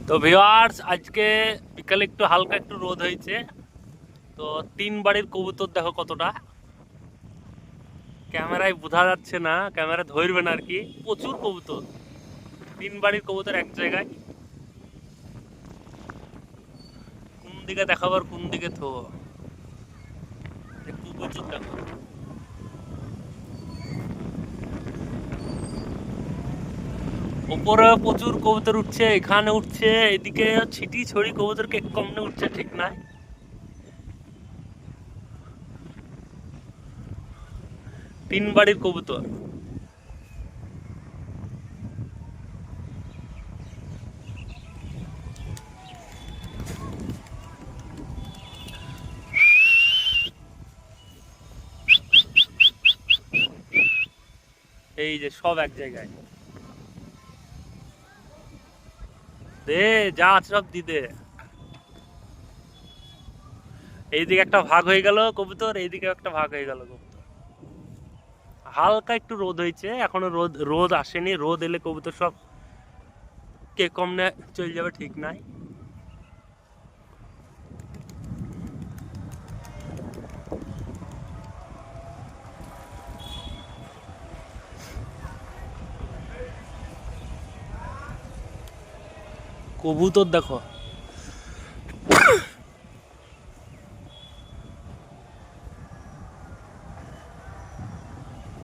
তো ভিউয়ার্স, আজকে বিকালে একটু হালকা একটু রোদ হয়েছে। তো 3 বাড়ির কবুতর দেখো কতটা, ক্যামেরায় বোঝা যাচ্ছে না, ক্যামেরা ধরবে না আর কি। প্রচুর কবুতর, 3 বাড়ির কবুতর এক জায়গায়। কোন দিকে দেখাবার কোন দিকে থো, একটু প্রচুর দেখো। উপরে প্রচুর কবুতর উঠছে, এখানে উঠছে, এদিকে ছিটি ছড়ি কবুতরকে কমনে উঠছে ঠিক নাই। 3 বাড়ির কবুতর। এই যে সব এক জায়গায়, দে যা আছে সব দি দে। এইদিকে একটা ভাগ হয়ে গেল কবুতর, এইদিকে একটা ভাগ হয়ে গেল কবুতর। হালকা একটু রোদ হয়েছে, এখনো রোদ রোদ আসেনি। রোদ এলে কবুতর সব কে কমনে চলে যাবে ঠিক নাই। কবুতর দেখো।